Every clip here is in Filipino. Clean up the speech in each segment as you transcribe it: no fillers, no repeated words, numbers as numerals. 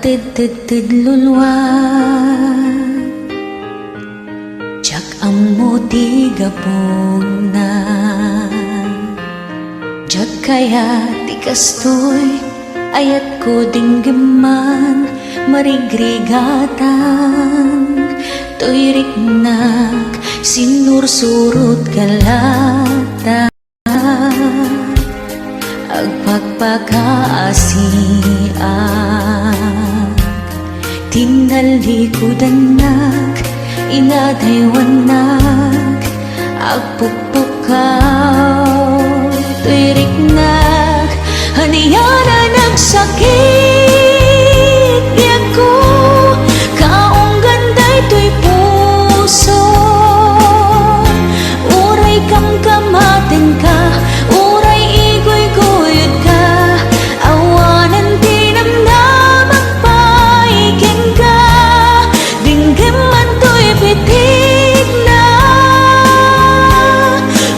Agtid-tid-tid lulwa jak ammo di gabong na jak kaya ti kastoy ayat ko dinggaman marigrigatan toy riknak sinursurot kalata agpagpakaasiak tinalikudanak inadaywanak agpupukaw toy riknak haniyana nagsakit diyak ko kaong ganday toy puso uray kam kamaten ka uray igoy-goyod ka awanan tinamnamang paikin ka dinggim man to'y pitik na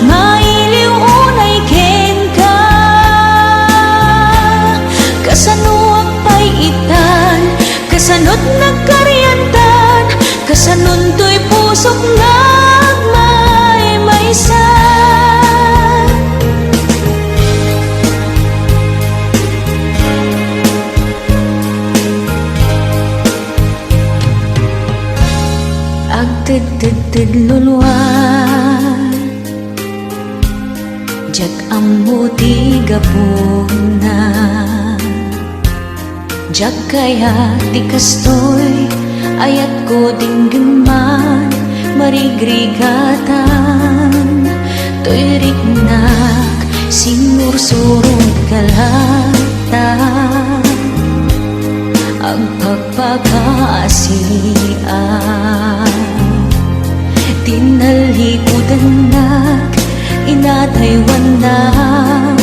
mailiw unay ken ka kasanuag paiitan kasanot nagkaryantan kasanon to'y pusok nagmaymaysan agtid-tid lulwa jak ammo ti gapong na jak kaya ti kastoy ayat ko dinggaman marigrigatan toy riknak sinursurot kalata ang pagpakaasian tinalikudanak inataywanak